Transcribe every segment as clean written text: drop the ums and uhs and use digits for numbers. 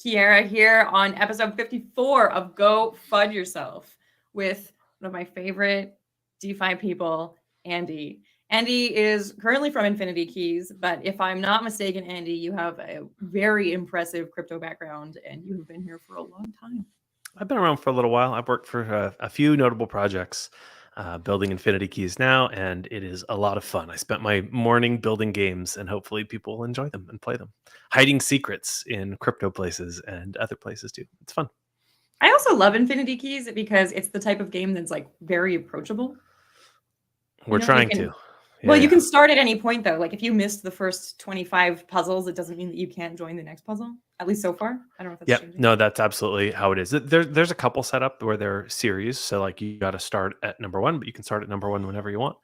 Kiara here on episode 54 of Go Fud Yourself with one of my favorite DeFi people, Andy. Andy is currently from Infinity Keys, but if I'm not mistaken, Andy, you have a very impressive crypto background and you have been here for a long time. I've been around for a little while. I've worked for a few notable projects, building Infinity Keys now, and it is a lot of fun. I spent my morning building games, and hopefully people will enjoy them and play them. Hiding secrets in crypto places and other places too. It's fun. I also love Infinity Keys because it's the type of game that's like very approachable. We're trying to. Well, you can start at any point, though. Like, if you missed the first 25 puzzles, it doesn't mean that you can't join the next puzzle, at least so far. I don't know if that's changing. No, that's absolutely how it is. There's a couple set up where they're series. So, like, you got to start at number one, but you can start at number one whenever you want.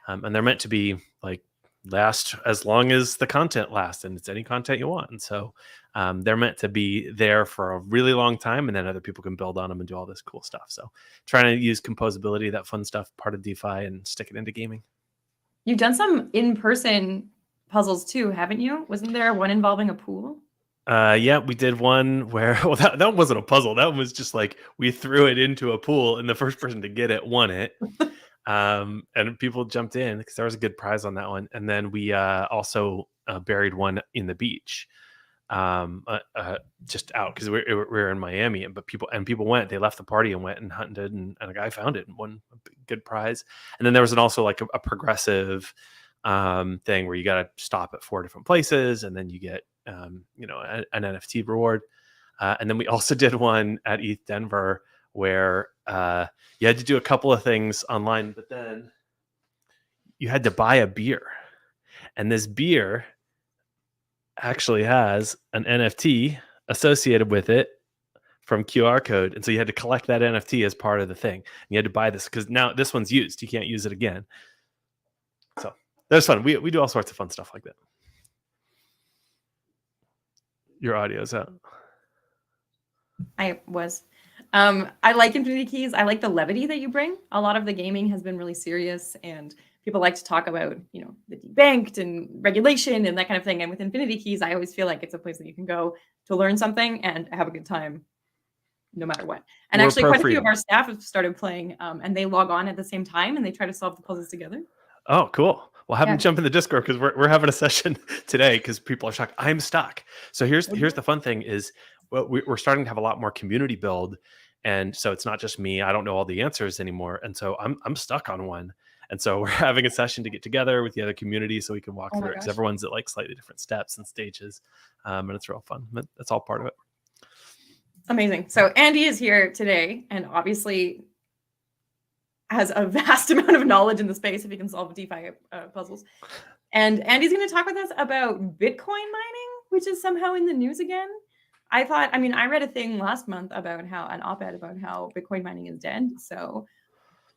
And they're meant to be, like, last as long as the content lasts, and it's any content you want. And so they're meant to be there for a really long time, and then other people can build on them and do all this cool stuff. So, trying to use composability, that fun stuff, part of DeFi, and stick it into gaming. You've done some in-person puzzles too, haven't you? Wasn't there one involving a pool? Yeah, we did one where, well, that wasn't a puzzle. That was just like we threw it into a pool, and the first person to get it won it. And people jumped in because there was a good prize on that one. And then we also buried one in the beach, just out because we were in Miami. But people went. They left the party and went and hunted, and a guy found it and won a good prize. And then there was also like a progressive thing where you got to stop at 4 different places, and then you get an NFT reward. And then we also did one at ETH Denver where you had to do a couple of things online, but then you had to buy a beer. And this beer actually has an NFT associated with it from QR code. And so you had to collect that NFT as part of the thing. And you had to buy this because now this one's used. You can't use it again. So that was fun. We do all sorts of fun stuff like that. Your audio's out. I like Infinity Keys. I like the levity that you bring. A lot of the gaming has been really serious, and people like to talk about, the debanked and regulation and that kind of thing. And with Infinity Keys, I always feel like it's a place that you can go to learn something and have a good time no matter what. And actually, quite a few of our staff have started playing, and they log on at the same time and they try to solve the puzzles together. Oh, cool. Well, have them jump in the Discord because we're having a session today because people are shocked. I'm stuck. So here's the fun thing is, we're starting to have a lot more community build. And so it's not just me. I don't know all the answers anymore. And so I'm stuck on one. And so we're having a session to get together with the other community so we can walk through it because everyone's at like slightly different steps and stages. And it's real fun. That's all part of it. Amazing. So Andy is here today and obviously has a vast amount of knowledge in the space if he can solve DeFi puzzles. And Andy's going to talk with us about Bitcoin mining, which is somehow in the news again. I read a thing last month about an op-ed about how Bitcoin mining is dead. So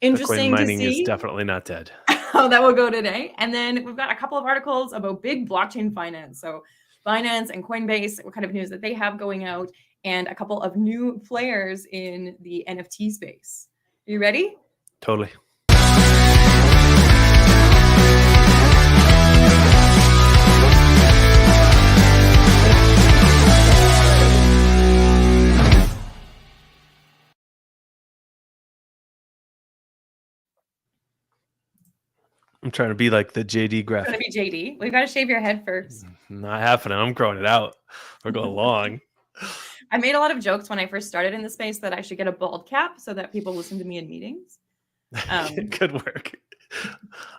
interesting Bitcoin mining to see. is definitely not dead. How that will go today. And then we've got a couple of articles about big blockchain finance. So Binance and Coinbase, what kind of news that they have going out, and a couple of new players in the NFT space. Are you ready? Totally. I'm trying to be like the JD graphic. It's going to be JD. We've got to shave your head first. Not happening. I'm growing it out. We're going long. I made a lot of jokes when I first started in the space that I should get a bald cap so that people listen to me in meetings. Good work.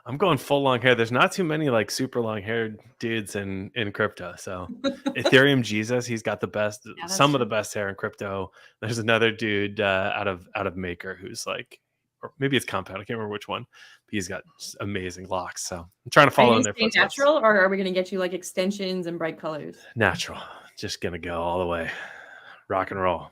I'm going full long hair. There's not too many like super long haired dudes in crypto. So Ethereum Jesus, he's got the best, some of the best hair in crypto. There's another dude out of Maker who's like, or maybe it's Compound. I can't remember which one. But he's got amazing locks. So I'm trying to follow in their footsteps. Natural, or are we going to get you like extensions and bright colors? Natural. Just going to go all the way. Rock and roll.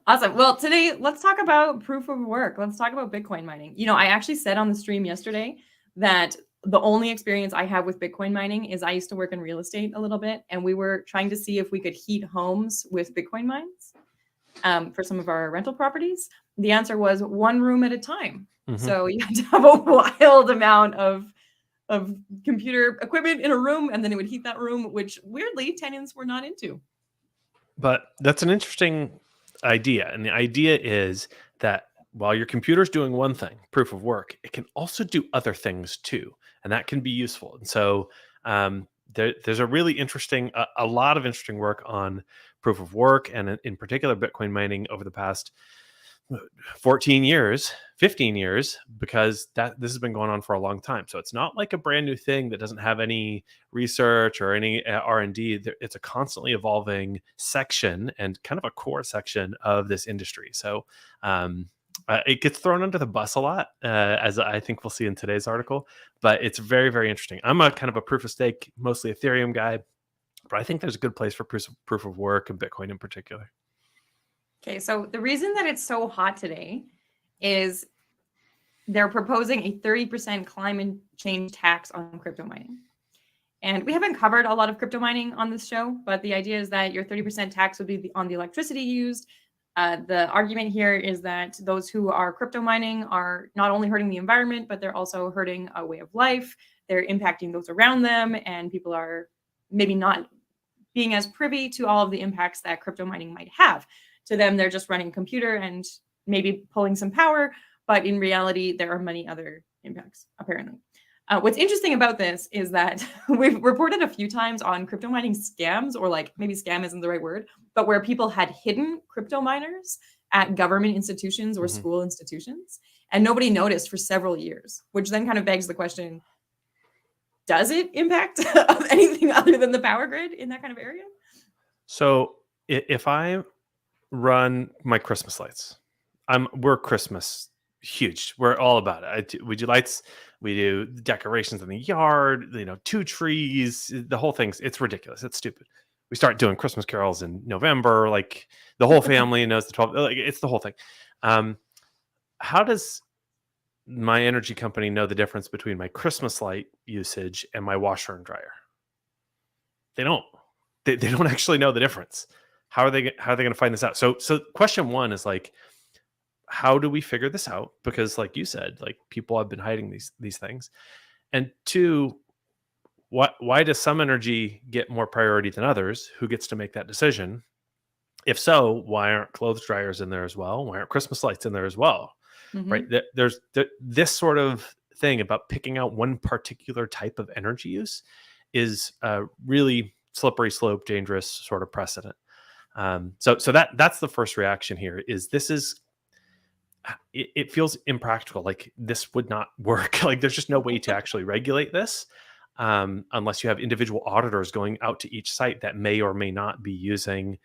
Awesome. Well, today, let's talk about proof of work. Let's talk about Bitcoin mining. I actually said on the stream yesterday that the only experience I have with Bitcoin mining is I used to work in real estate a little bit, and we were trying to see if we could heat homes with Bitcoin mines for some of our rental properties. The answer was one room at a time. Mm-hmm. So you had to have a wild amount of of computer equipment in a room, and then it would heat that room, which weirdly tenants were not into. But that's an interesting idea. And the idea is that while your computer's doing one thing, proof of work, it can also do other things too. And that can be useful. And so there's a really interesting, a lot of interesting work on proof of work and in particular Bitcoin mining over the past 14 years, 15 years, because this has been going on for a long time. So it's not like a brand new thing that doesn't have any research or any R&D. It's a constantly evolving section and kind of a core section of this industry. So it gets thrown under the bus a lot, as I think we'll see in today's article, but it's very, very interesting. I'm a kind of a proof of stake, mostly Ethereum guy, but I think there's a good place for proof of work and Bitcoin in particular. Okay, so the reason that it's so hot today is they're proposing a 30% climate change tax on crypto mining. And we haven't covered a lot of crypto mining on this show, but the idea is that your 30% tax would be on the electricity used. The argument here is that those who are crypto mining are not only hurting the environment, but they're also hurting a way of life. They're impacting those around them, and people are maybe not being as privy to all of the impacts that crypto mining might have. To them, they're just running a computer and maybe pulling some power, but in reality, there are many other impacts, apparently. What's interesting about this is that we've reported a few times on crypto mining scams, or like maybe scam isn't the right word, but where people had hidden crypto miners at government institutions or school institutions, and nobody noticed for several years, which then kind of begs the question, does it impact anything other than the power grid in that kind of area? So if I run my Christmas lights, we're Christmas huge. We're all about it. We do lights, we do decorations in the yard, 2 trees, the whole thing's, it's ridiculous. It's stupid. We start doing Christmas carols in November, like the whole family knows the 12, like it's the whole thing. How does my energy company know the difference between my Christmas light usage and my washer and dryer? They don't. They don't actually know the difference. How are they going to find this out? So question one is like, how do we figure this out? Because like you said, like people have been hiding these things. And two, why does some energy get more priority than others? Who gets to make that decision? If so, why aren't clothes dryers in there as well? Why aren't Christmas lights in there as well? Mm-hmm. Right? There's this sort of thing about picking out one particular type of energy use is a really slippery slope, dangerous sort of precedent. So that's the first reaction here. It feels impractical. Like this would not work. Like there's just no way to actually regulate this unless you have individual auditors going out to each site that may or may not be using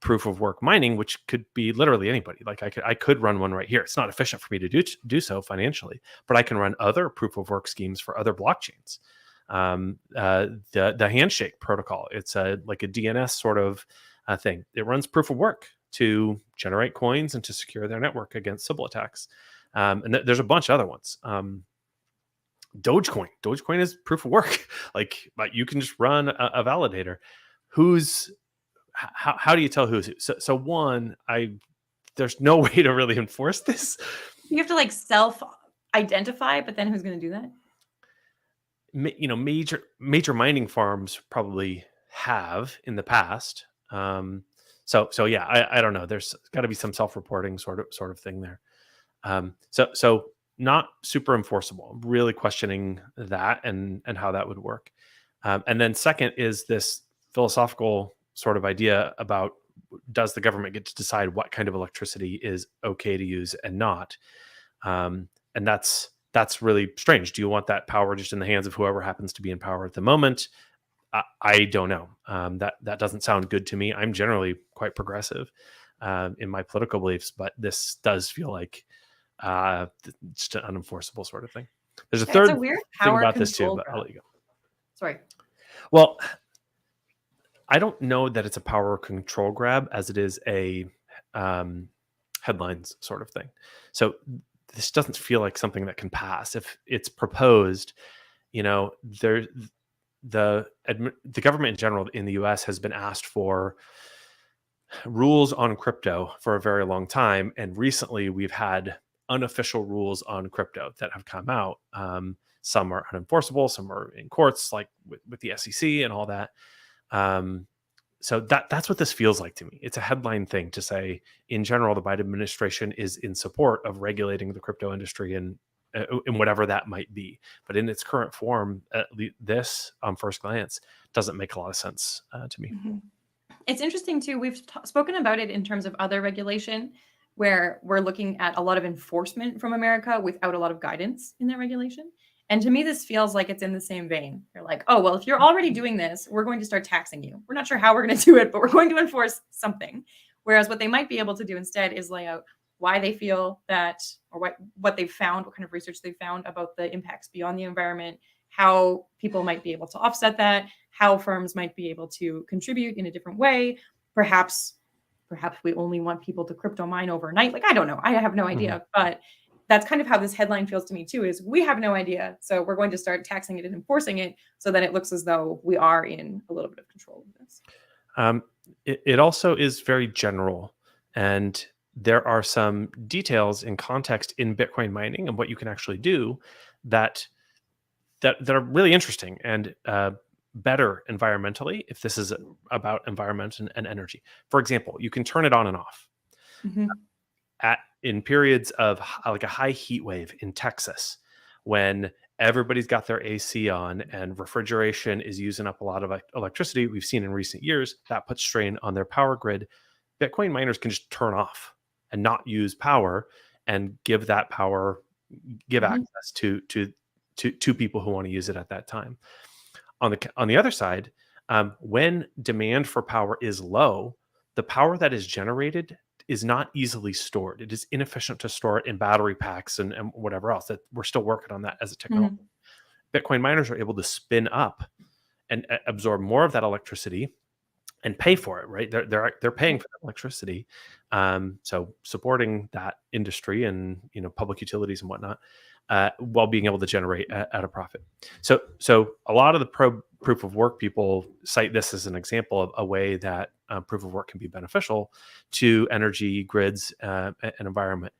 proof of work mining, which could be literally anybody. Like I could run one right here. It's not efficient for me to do so financially, but I can run other proof of work schemes for other blockchains. The handshake protocol, it's like a DNS sort of thing. It runs proof of work to generate coins and to secure their network against Sybil attacks. And there's a bunch of other ones. Dogecoin is proof of work. Like you can just run a validator. How do you tell who's who? So one, there's no way to really enforce this. You have to like self-identify, but then who's going to do that? Major mining farms probably have in the past. So yeah, I don't know. There's got to be some self-reporting sort of thing there. So not super enforceable. I'm really questioning that and how that would work. And then second is this philosophical sort of idea about, does the government get to decide what kind of electricity is okay to use and not? And that's really strange. Do you want that power just in the hands of whoever happens to be in power at the moment? I don't know. That doesn't sound good to me. I'm generally quite progressive in my political beliefs, but this does feel like just an unenforceable sort of thing. There's a third weird thing about this too, but I'll let you go. Sorry. Well, I don't know that it's a power control grab as it is a headlines sort of thing. So this doesn't feel like something that can pass. If it's proposed, the government in general in the US has been asked for rules on crypto for a very long time. And recently we've had unofficial rules on crypto that have come out. Some are unenforceable, some are in courts, like with the SEC and all that. So that's what this feels like to me. It's a headline thing to say, in general, the Biden administration is in support of regulating the crypto industry and in whatever that might be. But in its current form, this, on first glance, doesn't make a lot of sense to me. Mm-hmm. It's interesting too. We've spoken about it in terms of other regulation, where we're looking at a lot of enforcement from America without a lot of guidance in that regulation. And to me, this feels like it's in the same vein. They're like, oh, well, if you're already doing this, we're going to start taxing you. We're not sure how we're going to do it, but we're going to enforce something. Whereas what they might be able to do instead is lay out why they feel that, or what they've found, what kind of research they've found about the impacts beyond the environment, how people might be able to offset that, how firms might be able to contribute in a different way. Perhaps we only want people to crypto mine overnight. Like, I don't know. I have no idea. But that's kind of how this headline feels to me too, is we have no idea. So we're going to start taxing it and enforcing it so that it looks as though we are in a little bit of control of this. It also is very general. And there are some details in context in Bitcoin mining and what you can actually do that are really interesting and better environmentally if this is about environment and energy. For example, you can turn it on and off. Mm-hmm. In periods of like a high heat wave in Texas, when everybody's got their AC on and refrigeration is using up a lot of electricity, we've seen in recent years that puts strain on their power grid. Bitcoin miners can just turn off and not use power and give that power, give access to people who want to use it at that time. On the other side, when demand for power is low, the power that is generated is not easily stored. It is inefficient to store it in battery packs and whatever else. That we're still working on that as a technology. Bitcoin miners are able to spin up and absorb more of that electricity and pay for it, right? They're paying for that electricity. So supporting that industry and public utilities and whatnot, while being able to generate at a profit. So a lot of the proof of work people cite this as an example of a way that proof of work can be beneficial to energy grids and environment.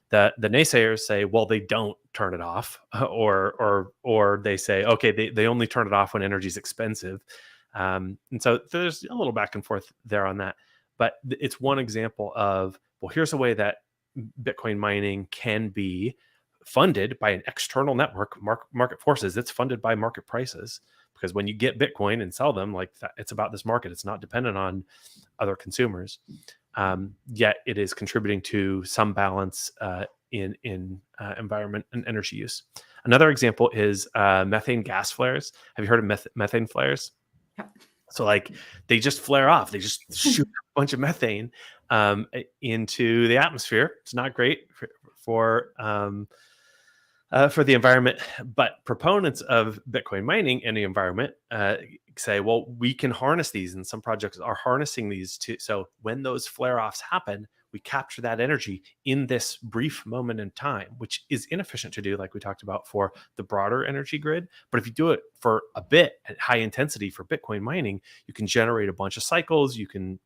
The naysayers say, well, they don't turn it off, or they say, okay, they only turn it off when energy is expensive. And so there's a little back and forth there on that. But it's one example of, well, here's a way that Bitcoin mining can be funded by an external network, market forces. It's funded by market prices, because when you get Bitcoin and sell them, like that, it's about this market. It's not dependent on other consumers. Yet it is contributing to some balance in environment and energy use. Another example is methane gas flares. Have you heard of methane flares? Yeah. So like they just flare off. They just shoot a bunch of methane into the atmosphere. It's not great for the environment, but proponents of Bitcoin mining and the environment say, well, we can harness these, and some projects are harnessing these too. So when those flare-offs happen, we capture that energy in this brief moment in time, which is inefficient to do, like we talked about for the broader energy grid. But if you do it for a bit at high intensity for Bitcoin mining, you can generate a bunch of cycles. You can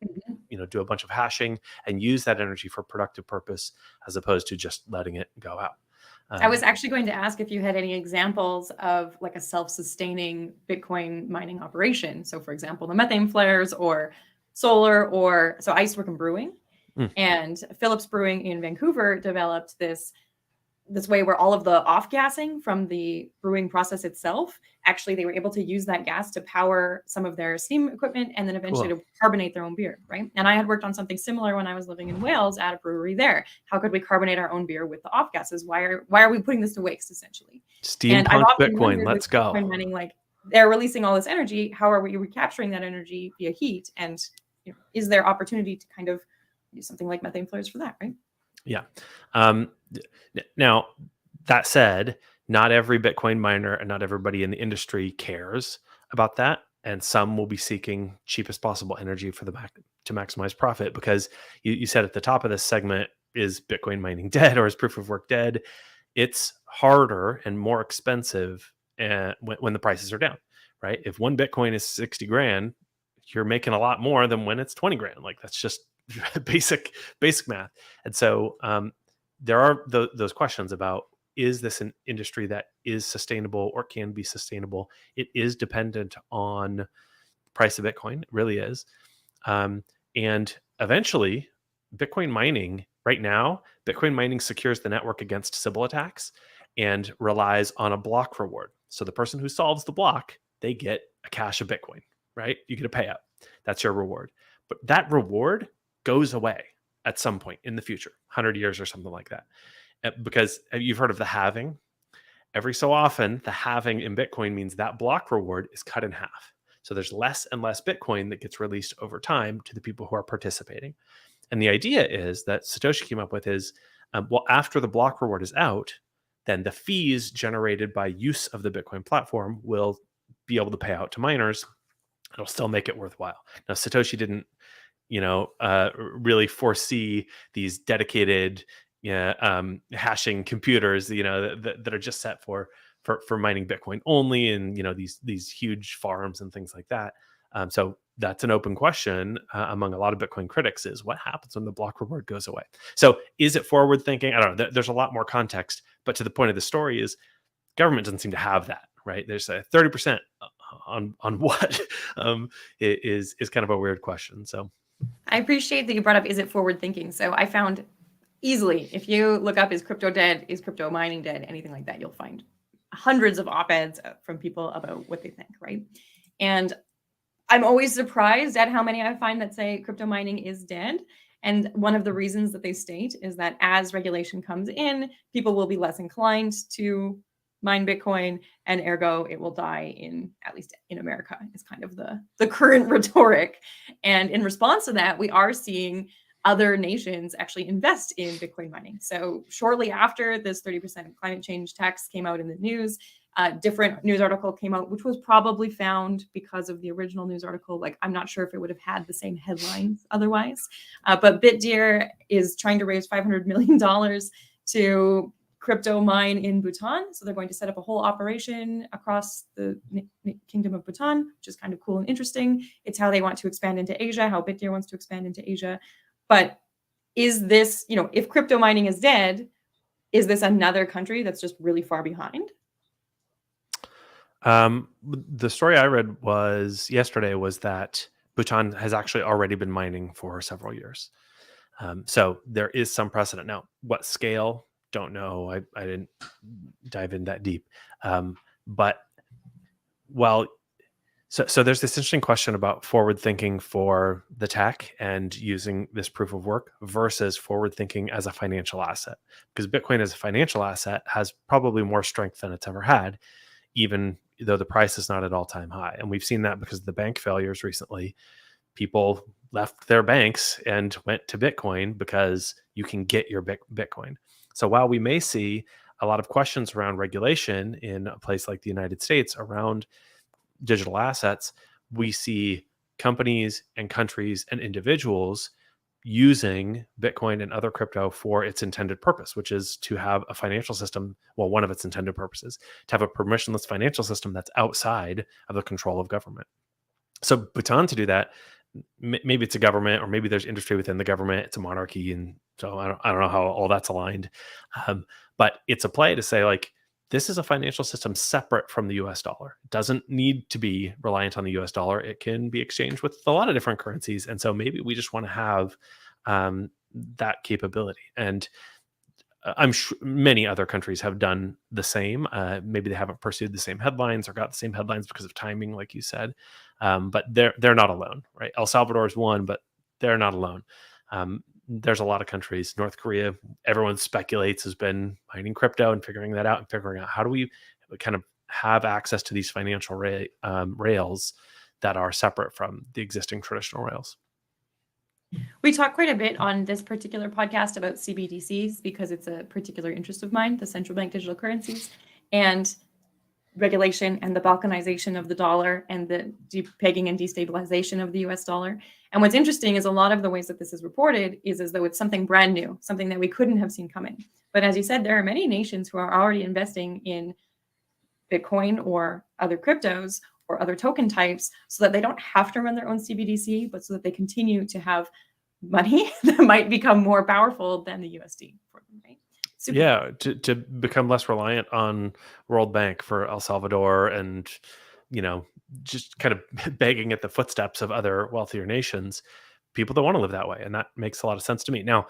do a bunch of hashing and use that energy for productive purpose, as opposed to just letting it go out. I was actually going to ask if you had any examples of like a self-sustaining Bitcoin mining operation. So for example, the methane flares or solar, so I used to work in brewing, and Phillips Brewing in Vancouver developed this way where all of the off-gassing from the brewing process itself, actually they were able to use that gas to power some of their steam equipment and then eventually to carbonate their own beer, right? And I had worked on something similar when I was living in Wales at a brewery there. How could we carbonate our own beer with the off-gases? Why are we putting this to waste, essentially? Steampunk Bitcoin, let's go. Bitcoin mining, like they're releasing all this energy. How are we recapturing that energy via heat? And is there opportunity to kind of do something like methane flares for that, right? Yeah. Now, that said, not every Bitcoin miner and not everybody in the industry cares about that. And some will be seeking cheapest possible energy to maximize profit, because you said at the top of this segment, is Bitcoin mining dead, or is proof of work dead? It's harder and more expensive when the prices are down, right? If one Bitcoin is 60 grand, you're making a lot more than when it's 20 grand. Like that's just basic math. And so there are those questions about is this an industry that is sustainable or can be sustainable? It is dependent on the price of Bitcoin. It really is. And eventually, Bitcoin mining, right now, Bitcoin mining secures the network against Sybil attacks and relies on a block reward. So the person who solves the block, they get a cache of Bitcoin, right? You get a payout. That's your reward. But that reward goes away at some point in the future, 100 years or something like that. Because you've heard of the halving. Every so often, the halving in Bitcoin means that block reward is cut in half. So there's less and less Bitcoin that gets released over time to the people who are participating. And the idea is that Satoshi came up with is, well, after the block reward is out, then the fees generated by use of the Bitcoin platform will be able to pay out to miners. It'll still make it worthwhile. Now, Satoshi didn't, really foresee these dedicated hashing computers, that are just set for mining Bitcoin only, and these huge farms and things like that. So that's an open question among a lot of Bitcoin critics: is what happens when the block reward goes away? So is it forward thinking? I don't know. There's a lot more context, but to the point of the story is government doesn't seem to have that, right? There's a 30% on what is kind of a weird question. So I appreciate that you brought up, is it forward thinking? So I found easily, if you look up, is crypto dead? Is crypto mining dead? Anything like that, you'll find hundreds of op-eds from people about what they think, right? And I'm always surprised at how many I find that say crypto mining is dead. And one of the reasons that they state is that as regulation comes in, people will be less inclined to mine Bitcoin, and ergo it will die, in at least in America, is kind of the current rhetoric. And in response to that, we are seeing other nations actually invest in Bitcoin mining. So shortly after this 30% climate change tax came out in the news, a different news article came out, which was probably found because of the original news article. Like, I'm not sure if it would have had the same headlines otherwise. But BitDeer is trying to raise $500 million to crypto mine in Bhutan. So they're going to set up a whole operation across the Kingdom of Bhutan, which is kind of cool and interesting. It's how they want to expand into Asia, how BitDeer wants to expand into Asia. But is this, if crypto mining is dead, is this another country that's just really far behind? The story I read yesterday was that Bhutan has actually already been mining for several years. So there is some precedent. Now, what scale? Don't know. I didn't dive in that deep. But so there's this interesting question about forward thinking for the tech and using this proof of work versus forward thinking as a financial asset. Because Bitcoin as a financial asset has probably more strength than it's ever had, even though the price is not at all-time high. And we've seen that because of the bank failures recently. People left their banks and went to Bitcoin because you can get your Bitcoin. So while we may see a lot of questions around regulation in a place like the United States around digital assets, we see companies and countries and individuals using Bitcoin and other crypto for its intended purpose, which is to have a financial system. Well, one of its intended purposes, to have a permissionless financial system that's outside of the control of government. So Bhutan, to do that, maybe it's a government, or maybe there's industry within the government. It's a monarchy, and so I don't know how all that's aligned. But it's a play to say, like, this is a financial system separate from the US dollar. It doesn't need to be reliant on the US dollar. It can be exchanged with a lot of different currencies. And so maybe we just want to have that capability. And I'm sure many other countries have done the same. Maybe they haven't pursued the same headlines or got the same headlines because of timing, like you said. But they're not alone, right? El Salvador is one, but they're not alone. There's a lot of countries. North Korea, everyone speculates, has been mining crypto and figuring that out and figuring out how do we kind of have access to these financial rails that are separate from the existing traditional rails. We talk quite a bit on this particular podcast about CBDCs because it's a particular interest of mine, the central bank digital currencies, and regulation and the balkanization of the dollar and the depegging and destabilization of the US dollar. And what's interesting is a lot of the ways that this is reported is as though it's something brand new, something that we couldn't have seen coming. But as you said, there are many nations who are already investing in Bitcoin or other cryptos or other token types so that they don't have to run their own CBDC, but so that they continue to have money that might become more powerful than the USD for them, right? Super cool. Yeah, to become less reliant on World Bank for El Salvador and, you know, just kind of begging at the footsteps of other wealthier nations. People don't want to live that way, and that makes a lot of sense to me. Now,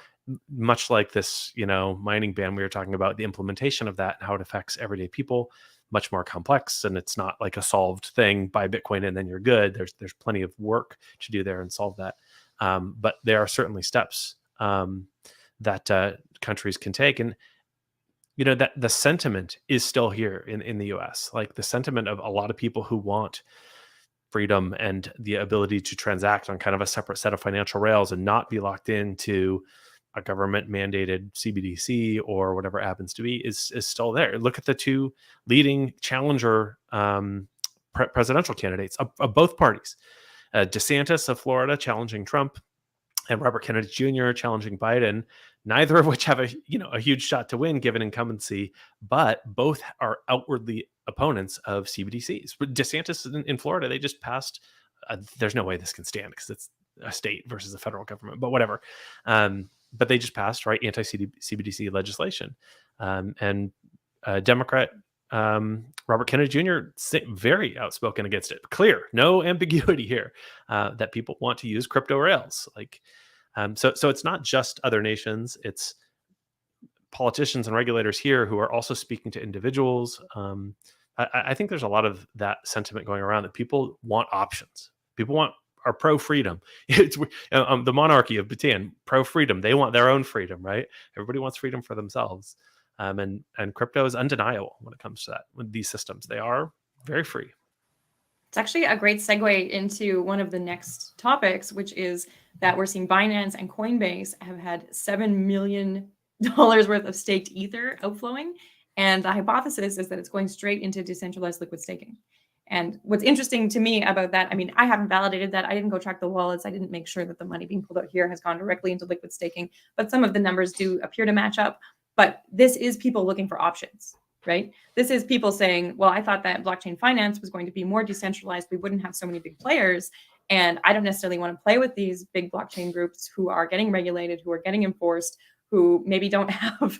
much like this, mining ban we were talking about, the implementation of that and how it affects everyday people, much more complex, and it's not like a solved thing. Buy Bitcoin and then you're good. There's plenty of work to do there and solve that. But there are certainly steps that countries can take, and that the sentiment is still here in the US. Like the sentiment of a lot of people who want freedom and the ability to transact on kind of a separate set of financial rails and not be locked into a government mandated CBDC or whatever it happens to be is still there. Look at the two leading challenger presidential candidates of both parties. DeSantis of Florida challenging Trump, and Robert Kennedy Jr. challenging Biden, neither of which have a huge shot to win given incumbency, but both are outwardly opponents of CBDCs. But DeSantis in Florida, they just passed. There's no way this can stand because it's a state versus a federal government, but whatever. But they just passed anti-CBDC legislation, and Democrat Robert Kennedy Jr. very outspoken against it. Clear, no ambiguity here that people want to use crypto rails. So it's not just other nations; it's politicians and regulators here who are also speaking to individuals. I think there's a lot of that sentiment going around that people want options. People are pro freedom. It's the monarchy of Bhutan, pro freedom. They want their own freedom, right? Everybody wants freedom for themselves. And crypto is undeniable when it comes to that. With these systems, they are very free. It's actually a great segue into one of the next topics, which is that we're seeing Binance and Coinbase have had $7 million worth of staked Ether outflowing. And the hypothesis is that it's going straight into decentralized liquid staking. And what's interesting to me about that, I mean, I haven't validated that. I didn't go track the wallets. I didn't make sure that the money being pulled out here has gone directly into liquid staking. But some of the numbers do appear to match up. But this is people looking for options, right? This is people saying, well, I thought that blockchain finance was going to be more decentralized. We wouldn't have so many big players. And I don't necessarily want to play with these big blockchain groups who are getting regulated, who are getting enforced, who maybe don't have,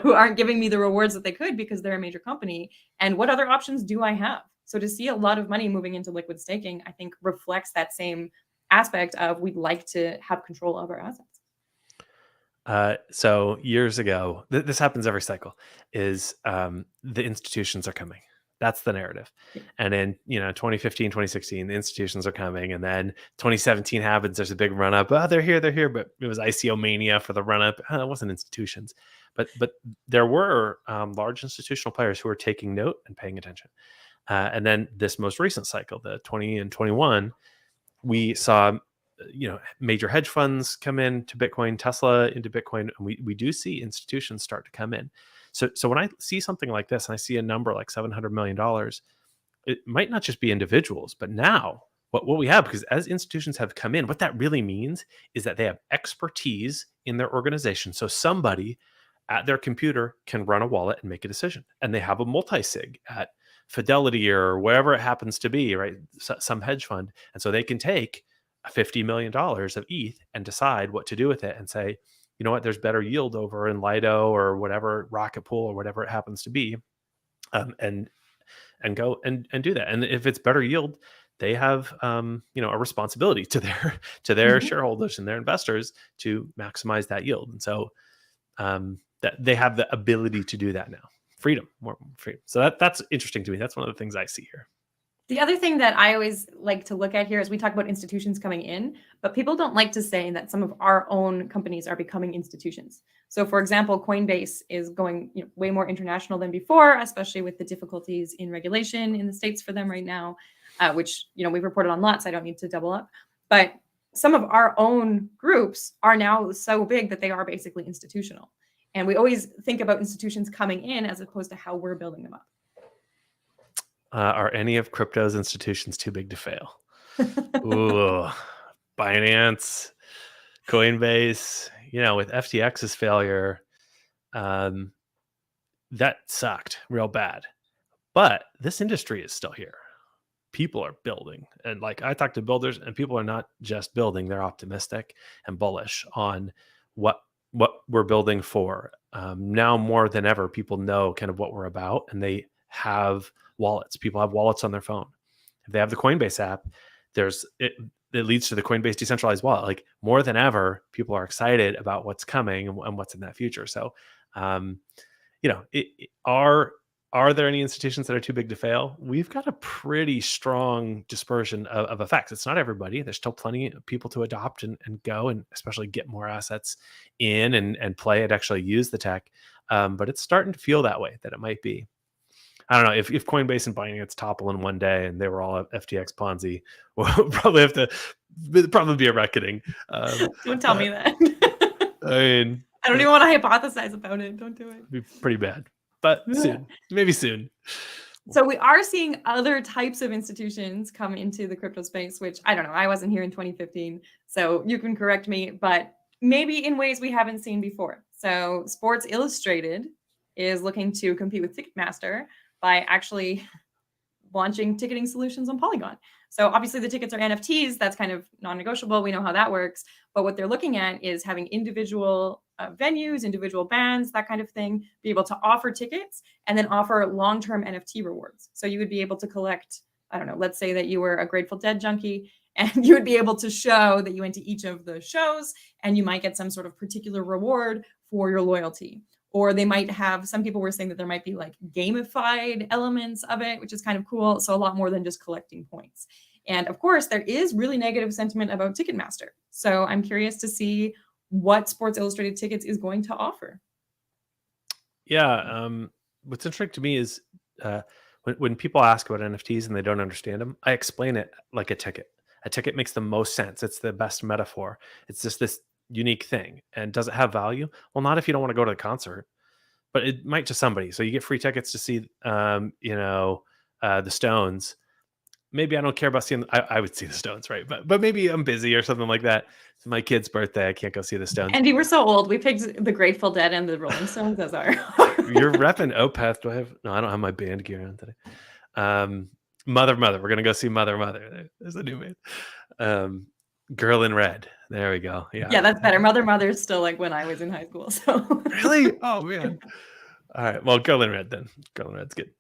who aren't giving me the rewards that they could because they're a major company. And what other options do I have? So to see a lot of money moving into liquid staking, I think reflects that same aspect of we'd like to have control of our assets. So years ago, this happens every cycle, is the institutions are coming. That's the narrative. And in 2015, 2016, the institutions are coming. And then 2017 happens, there's a big run up. Oh, they're here. But it was ICO mania for the run up. It wasn't institutions. But there were large institutional players who were taking note and paying attention. And then this most recent cycle, the 20 and 21, we saw major hedge funds come into Bitcoin, Tesla into Bitcoin, and we do see institutions start to come in. So when I see something like this and I see a number like $700 million, it might not just be individuals, but now what we have, because as institutions have come in, what that really means is that they have expertise in their organization. So somebody at their computer can run a wallet and make a decision, and they have a multi-sig at Fidelity or wherever it happens to be, right? Some hedge fund. And so they can take $50 million of ETH and decide what to do with it and say, you know what, there's better yield over in Lido or whatever, Rocket Pool or whatever it happens to be, and go and do that. And if it's better yield, they have a responsibility to their shareholders and their investors to maximize that yield. And so that they have the ability to do that now. More freedom. So that's interesting to me. That's one of the things I see here. The other thing that I always like to look at here is we talk about institutions coming in, but people don't like to say that some of our own companies are becoming institutions. So for example, Coinbase is going way more international than before, especially with the difficulties in regulation in the States for them right now, which we've reported on lots. I don't need to double up. But some of our own groups are now so big that they are basically institutional. And we always think about institutions coming in as opposed to how we're building them up. Are any of crypto's institutions too big to fail? Ooh, Binance, Coinbase, with FTX's failure, that sucked real bad. But this industry is still here. People are building. And I talk to builders, and people are not just building, they're optimistic and bullish on what we're building for Now more than ever, people know kind of what we're about, and they have wallets. People have wallets on their phone. If they have the Coinbase app, it leads to the Coinbase decentralized wallet. Like more than ever, people are excited about what's coming and what's in that future. So, um, are there any institutions that are too big to fail? We've got a pretty strong dispersion of effects. It's not everybody. There's still plenty of people to adopt and go, and especially get more assets in and play and actually use the tech. But it's starting to feel that way, that it might be. I don't know if Coinbase and Binance topple in one day and they were all FTX Ponzi, we'll probably be a reckoning. Don't tell me that. I mean, I don't even want to hypothesize about it. Don't do it. It'd be pretty bad, but soon, maybe soon. So we are seeing other types of institutions come into the crypto space, which I don't know. I wasn't here in 2015, so you can correct me, but maybe in ways we haven't seen before. So Sports Illustrated is looking to compete with Ticketmaster by actually launching ticketing solutions on Polygon. So obviously the tickets are NFTs. That's kind of non-negotiable. We know how that works. But what they're looking at is having individual venues, individual bands, that kind of thing, be able to offer tickets and then offer long-term NFT rewards. So you would be able to collect, I don't know, let's say that you were a Grateful Dead junkie and you would be able to show that you went to each of the shows and you might get some sort of particular reward for your loyalty. Or they might have, some people were saying that there might be like gamified elements of it, which is kind of cool. So a lot more than just collecting points. And of course, there is really negative sentiment about Ticketmaster. So I'm curious to see what Sports Illustrated Tickets is going to offer. Yeah. What's interesting to me is when people ask about NFTs and they don't understand them, I explain it like a ticket. A ticket makes the most sense. It's the best metaphor. It's just this unique thing. And does it have value? Well, not if you don't want to go to the concert, but it might to somebody. So you get free tickets to see, the Stones. Maybe I don't care about seeing. I would see the Stones, right? But maybe I'm busy or something like that. It's my kid's birthday. I can't go see the Stones. Andy, we're so old. We picked the Grateful Dead and the Rolling Stones as our. You're repping Opeth. Do I have? No, I don't have my band gear on today. Mother. We're gonna go see Mother. There's a new band. Girl in Red. There we go. Yeah, that's better. Mother is still like when I was in high school. So really? Oh man. All right. Well, Girl in Red then. Girl in Red's good.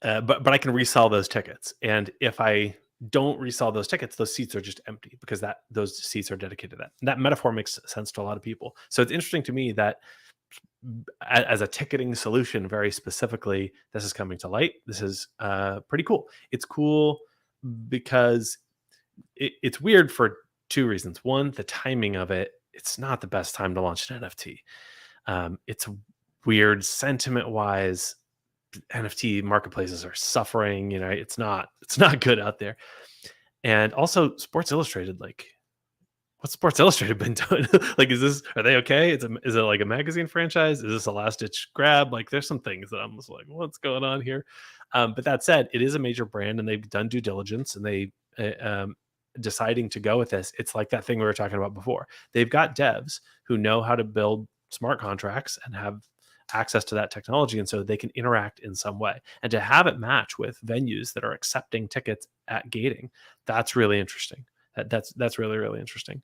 But I can resell those tickets, and if I don't resell those tickets, those seats are just empty because those seats are dedicated to that. And that metaphor makes sense to a lot of people. So it's interesting to me that as a ticketing solution, very specifically, this is coming to light. This is pretty cool. It's cool because it's weird for two reasons. One, the timing of it. It's not the best time to launch an NFT. It's weird sentiment-wise. NFT marketplaces are suffering. It's not good out there. And also, Sports Illustrated, like, what's Sports Illustrated been doing? Like, are they okay? Is it like a magazine franchise? Is this a last ditch grab? Like, there's some things that I'm just like, what's going on here? But that said, it is a major brand, and they've done due diligence, and they deciding to go with this. It's like that thing we were talking about before. They've got devs who know how to build smart contracts and have access to that technology, and so they can interact in some way, and to have it match with venues that are accepting tickets at gating, that's really interesting. That's really, really interesting.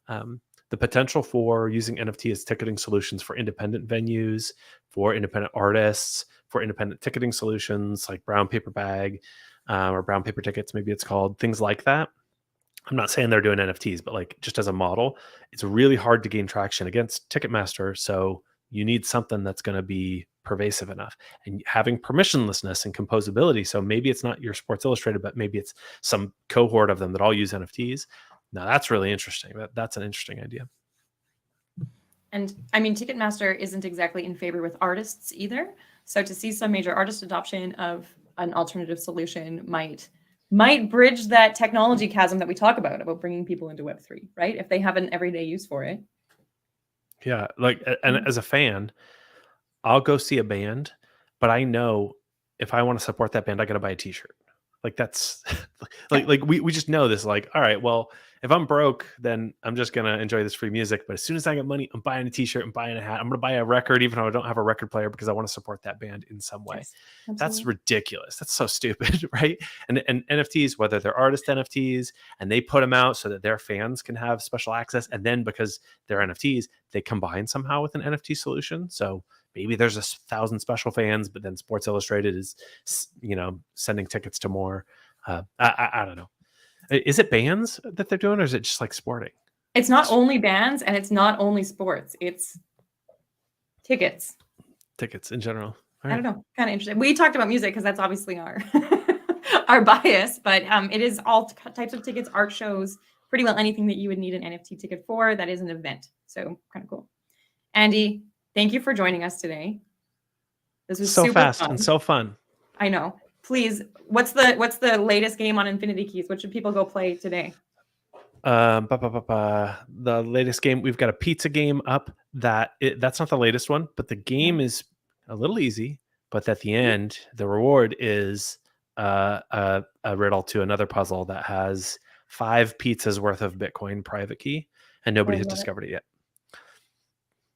The potential for using NFT as ticketing solutions for independent venues, for independent artists, for independent ticketing solutions like Brown Paper Bag or Brown Paper Tickets, maybe it's called, things like that. I'm not saying they're doing NFTs, but like just as a model, it's really hard to gain traction against Ticketmaster. So you need something that's going to be pervasive enough, and having permissionlessness and composability. So maybe it's not your Sports Illustrated, but maybe it's some cohort of them that all use NFTs. Now that's really interesting. That's an interesting idea. And I mean, Ticketmaster isn't exactly in favor with artists either. So to see some major artist adoption of an alternative solution might bridge that technology chasm that we talk about bringing people into Web3, right? If they have an everyday use for it. Yeah, like, and as a fan, I'll go see a band, but I know if I want to support that band, I got to buy a T-shirt. Like that's like we just know this. Like, all right, well, if I'm broke, then I'm just gonna enjoy this free music. But as soon as I get money, I'm buying a T-shirt, I'm buying a hat, I'm gonna buy a record, even though I don't have a record player, because I want to support that band in some way. Yes, That's absolutely. ridiculous. That's so stupid, right? And NFTs, whether they're artist NFTs, and they put them out so that their fans can have special access, and then because they're NFTs, they combine somehow with an NFT solution. So maybe there's 1,000 special fans, but then Sports Illustrated is, sending tickets to more. I don't know. Is it bands that they're doing, or is it just like sporting? It's not only bands and it's not only sports. It's tickets. Tickets in general. I don't know. Kind of interesting. We talked about music because that's obviously our our bias, but it is all types of tickets, art shows, pretty well anything that you would need an NFT ticket for. That is an event. So kind of cool. Andy, thank you for joining us today. This was so super fast fun. and so fun. I know. Please, what's the latest game on Infinity Keys? What should people go play today? The latest game, we've got a pizza game up. That's not the latest one, but the game is a little easy. But at the end, the reward is a riddle to another puzzle that has 5 pizzas worth of Bitcoin private key, and nobody has discovered it yet.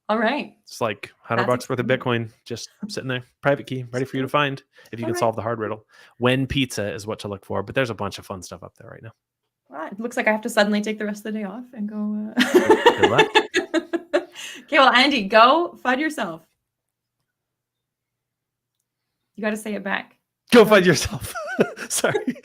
All right. It's like $100 worth of Bitcoin just sitting there, private key, ready for you to find if you can solve the hard riddle. When pizza is what to look for, but there's a bunch of fun stuff up there right now. Well, it looks like I have to suddenly take the rest of the day off and go. Good luck. Okay, well, Andy, go Fud yourself. You got to say it back. Go Fud yourself. Sorry.